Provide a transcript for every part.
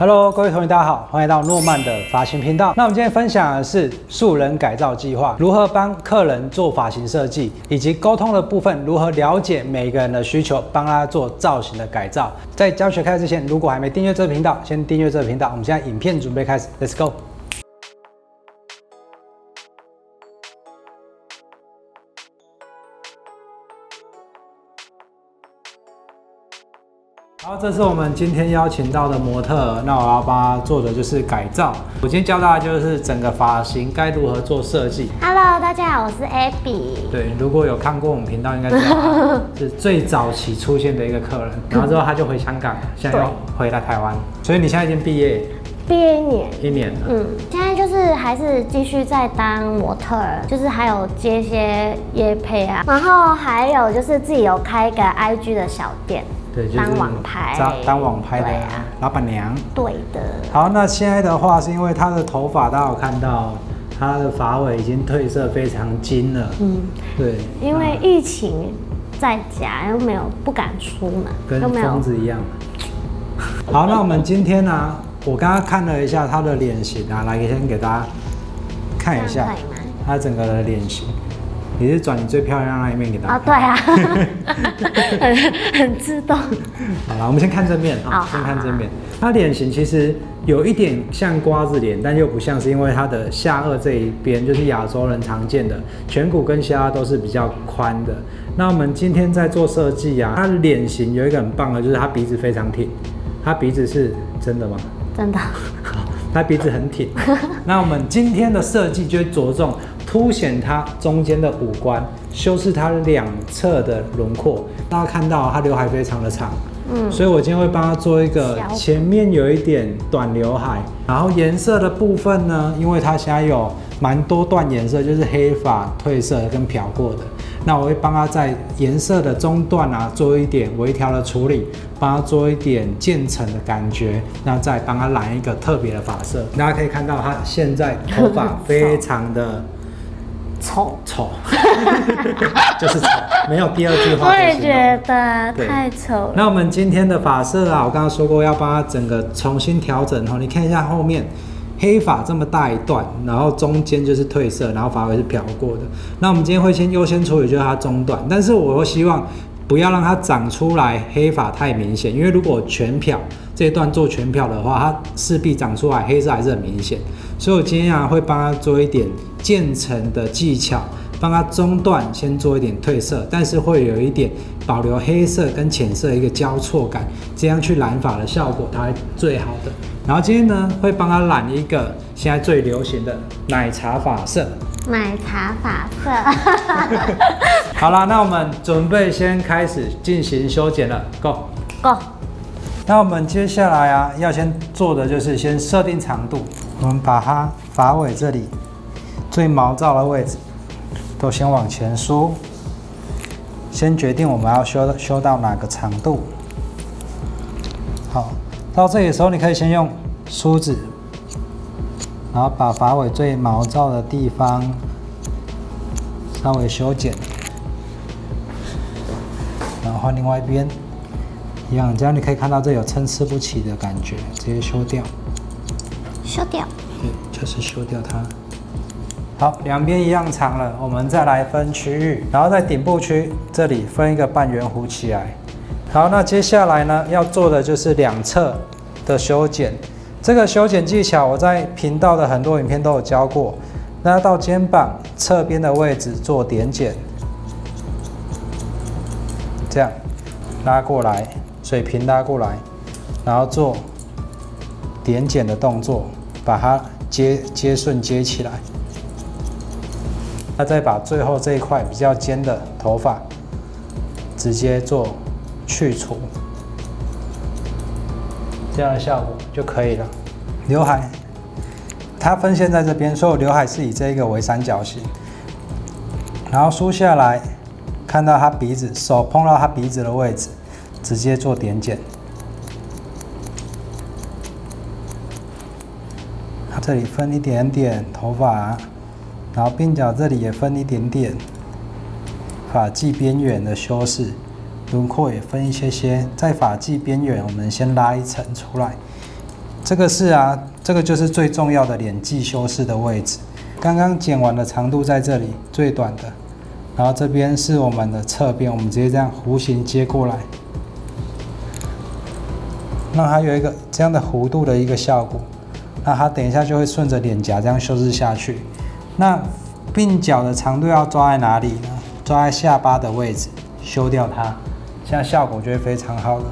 Hello， 各位同学，大家好，欢迎来到诺曼的发型频道。那我们今天分享的是素人改造计划，如何帮客人做发型设计，以及沟通的部分，如何了解每个人的需求，帮他做造型的改造。在教学开始之前，如果还没订阅这个频道，先订阅这个频道。我们现在影片准备开始 ，Let's go。好，这是我们今天邀请到的模特，那我要帮他做的就是改造。我今天教大家就是整个发型该如何做设计。Hello， 大家好，我是 Abby。对，如果有看过我们频道，应该知道他是最早期出现的一个客人，然后之后他就回香港，现在又回来台湾，所以你现在已经毕业一年了。现在就是还是继续在当模特儿，就是还有接一些业配啊，然后还有就是自己有开一个 IG 的小店。对，就是当网拍的老板娘。对的。好，那现在的话是因为她的头发，大家有看到她的发尾已经褪色非常金了。对。因为疫情在家又不敢出门，跟疯子一样。好，那我们今天呢，我刚刚看了一下她的脸型啊，来先给大家看一下她整个的脸型。你是转你最漂亮那一面给大家看啊？对啊，很自动。好了，我们先看正面啊，先看正面。他脸型其实有一点像瓜子脸，但又不像，是因为他的下颚这一边就是亚洲人常见的颧骨跟下颚都是比较宽的。那我们今天在做设计啊，他的脸型有一个很棒的，就是他鼻子非常挺。他鼻子是真的吗？真的。他鼻子很挺。那我们今天的设计就会着重凸显它中间的五官，修饰它两侧的轮廓。大家看到它刘海非常的长，所以我今天会帮他做一个前面有一点短刘海，然后颜色的部分呢，因为它现在有蛮多段颜色，就是黑发、褪色跟漂过的。那我会帮他在颜色的中段啊做一点微调的处理，帮他做一点渐层的感觉，那再帮他染一个特别的发色。大家可以看到他现在头发非常的丑，就是丑，没有第二句话。我也觉得太丑了。那我们今天的发色啊，我刚刚说过要帮他整个重新调整哦。你看一下后面。黑发这么大一段，然后中间就是褪色，然后发尾是漂过的。那我们今天会先优先处理就是它中段，但是我又希望不要让它长出来黑发太明显，因为如果全漂这一段做全漂的话，它势必长出来黑色还是很明显。所以我今天啊会帮它做一点渐层的技巧，帮它中段先做一点褪色，但是会有一点保留黑色跟浅色一个交错感，这样去染发的效果它会最好的。然后今天呢，会帮他染一个现在最流行的奶茶发色。奶茶发色。好啦，那我们准备先开始进行修剪了 ，Go。那我们接下来啊，要先做的就是先设定长度。我们把它发尾这里最毛躁的位置都先往前梳，先决定我们要修到哪个长度。好。到这里的时候，你可以先用梳子，然后把发尾最毛躁的地方稍微修剪，然后换另外一边一样，这样你可以看到这有参差不齐的感觉，直接修掉。对，就是修掉它。好，两边一样长了，我们再来分区域，然后在顶部区这里分一个半圆弧起来。好，那接下来呢，要做的就是两侧的修剪。这个修剪技巧我在频道的很多影片都有教过。那到肩膀侧边的位置做点剪，这样拉过来，水平拉过来，然后做点剪的动作，把它接顺接起来。那再把最后这一块比较尖的头发直接做去除，这样的效果就可以了。刘海，它分线在这边，所以我刘海是以这个为三角形，然后梳下来，看到它鼻子，手碰到它鼻子的位置，直接做点剪。这里分一点点头发，然后鬓角这里也分一点点，发际边缘的修饰。轮廓也分一些些，在发际边缘，我们先拉一层出来，这个是这个就是最重要的脸际修饰的位置。刚刚剪完的长度在这里最短的，然后这边是我们的侧边，我们直接这样弧形接过来，让它有一个这样的弧度的一个效果。那它等一下就会顺着脸颊这样修饰下去。那鬓角的长度要抓在哪里呢？抓在下巴的位置，修掉它，这样效果就会非常好了。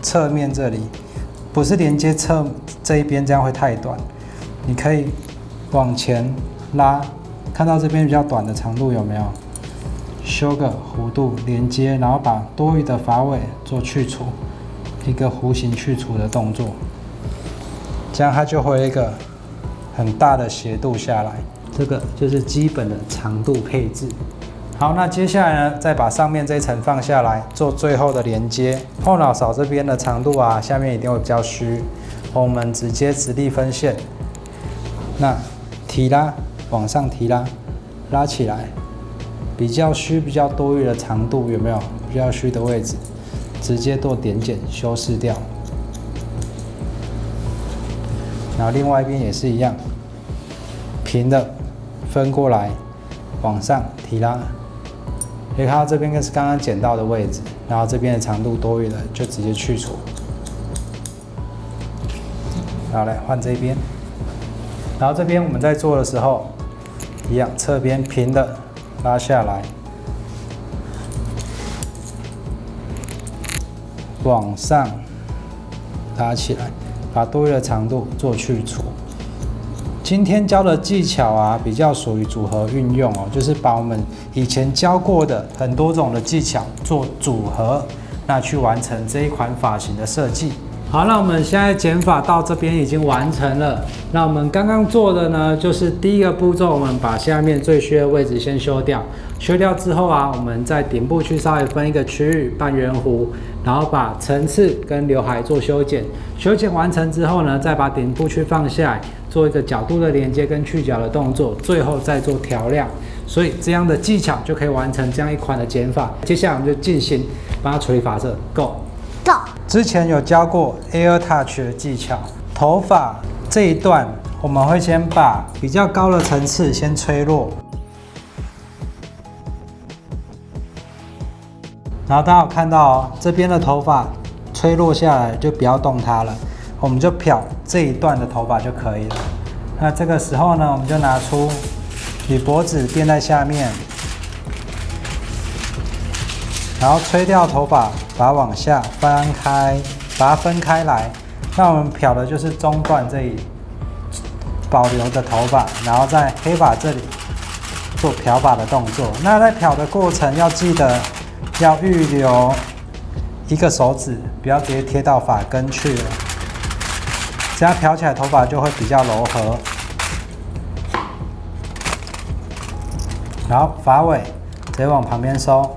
侧面这里不是连接侧这一边，这样会太短，你可以往前拉，看到这边比较短的长度有没有？修个弧度连接，然后把多余的发尾做去除，一个弧形去除的动作，这样它就会有一个很大的斜度下来。这个就是基本的长度配置。好，那接下来呢，再把上面这一层放下来，做最后的连接。后脑勺这边的长度下面一定会比较虚，我们直接直立分线，那提拉往上提拉，拉起来，比较虚、比较多余的长度有没有？比较虚的位置，直接做点剪修饰掉。然后另外一边也是一样，平的分过来，往上提拉。可以看到这边是刚刚剪到的位置，然后这边的长度多余的就直接去除。好，来换这边，然后这边我们在做的时候，一样侧边平的拉下来，往上拉起来，把多余的长度做去除。今天教的技巧比较属于组合运用就是把我们以前教过的很多种的技巧做组合，那去完成这一款发型的设计。好，那我们现在剪发到这边已经完成了。那我们刚刚做的呢，就是第一个步骤，我们把下面最虚的位置先修掉。修掉之后我们在顶部区稍微分一个区域半圆弧，然后把层次跟刘海做修剪。修剪完成之后呢，再把顶部区放下来，做一个角度的连接跟去角的动作，最后再做调亮。所以这样的技巧就可以完成这样一款的剪发。接下来我们就进行帮它处理发色 ，Go。之前有教过 Air Touch 的技巧，头发这一段我们会先把比较高的层次先吹落，然后大家有看到这边的头发吹落下来就不要动它了，我们就漂这一段的头发就可以了。那这个时候呢，我们就拿出你脖子垫在下面，然后吹掉头发，把它往下翻开，把它分开来。那我们漂的就是中段这里保留的头发，然后在黑发这里做漂发的动作。那在漂的过程要记得要预留一个手指，不要直接贴到发根去了，这样漂起来头发就会比较柔和。然后发尾直接往旁边收。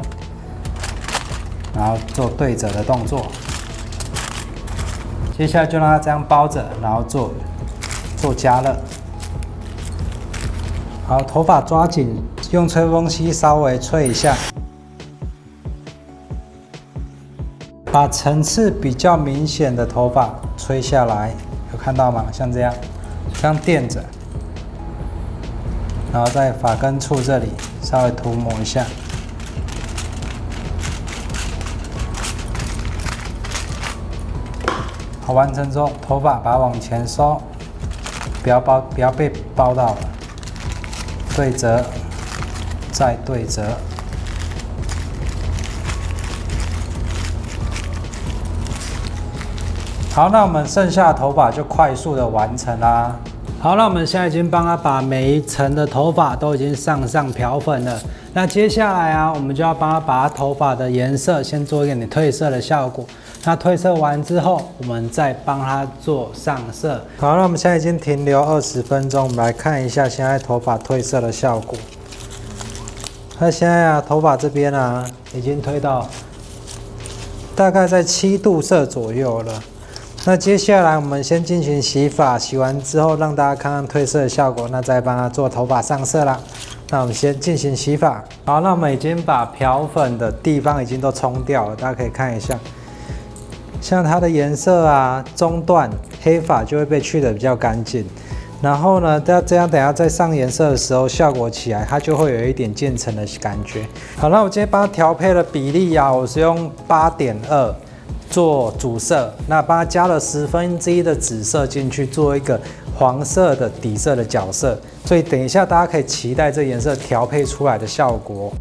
然后做对折的动作，接下来就让它这样包着，然后做加热。好，头发抓紧，用吹风机稍微吹一下，把层次比较明显的头发吹下来，有看到吗？像这样垫着，然后在发根处这里稍微涂抹一下。好，完成之后，头发把它往前收，不要被包到了。对折，再对折。好，那我们剩下的头发就快速的完成啦。好，那我们现在已经帮他把每一层的头发都已经上漂粉了。那接下来我们就要帮他把头发的颜色先做一点褪色的效果。那褪色完之后，我们再帮它做上色。好，那我们现在已经停留20分钟，我们来看一下现在头发褪色的效果。那现在头发这边已经褪到大概在7度色左右了。那接下来我们先进行洗发，洗完之后让大家看看褪色的效果，那再帮它做头发上色啦。那我们先进行洗发。好，那我们已经把漂粉的地方已经都冲掉了，大家可以看一下。像它的颜色中段黑发就会被去得比较干净。然后呢，这样等下在上颜色的时候，效果起来它就会有一点渐层的感觉。好，那我今天帮它调配的比例啊，我是用8.2做主色，那帮它加了1/10的紫色进去，做一个黄色的底色的角色。所以等一下大家可以期待这颜色调配出来的效果。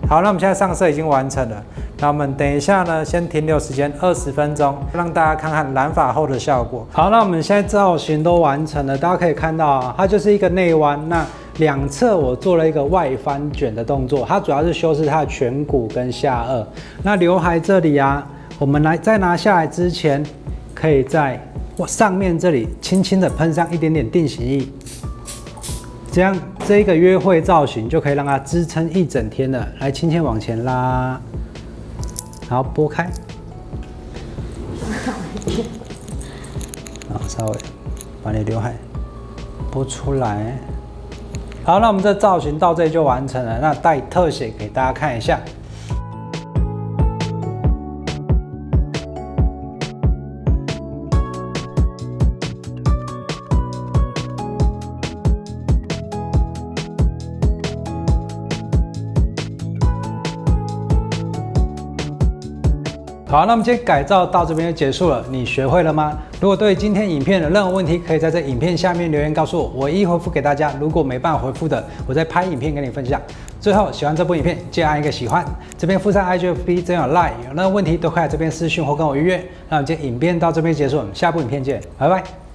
好，那我们现在上色已经完成了。那我们等一下呢，先停留时间20分钟，让大家看看染发后的效果。好，那我们现在造型都完成了，大家可以看到啊，它就是一个内弯，那两侧我做了一个外翻卷的动作，它主要是修饰它的颧骨跟下颚。那刘海这里啊，我们在拿下来之前，可以在上面这里轻轻的喷上一点点定型液。这样这个约会造型就可以让它支撑一整天了。来，轻轻往前拉，然后拨开，然后稍微把你刘海拨出来。好，那我们这造型到这里就完成了。那带特写给大家看一下。好，那我们今天改造到这边就结束了，你学会了吗？如果对今天影片有任何问题，可以在这影片下面留言告诉我，我一一回复给大家。如果没办法回复的，我再拍影片跟你分享。最后，喜欢这部影片，记得按一个喜欢。这边附上 IGFB 真有 Line， 有任何问题都可以在这边私讯或跟我预约。那我们今天影片到这边结束，我们下部影片见，拜拜。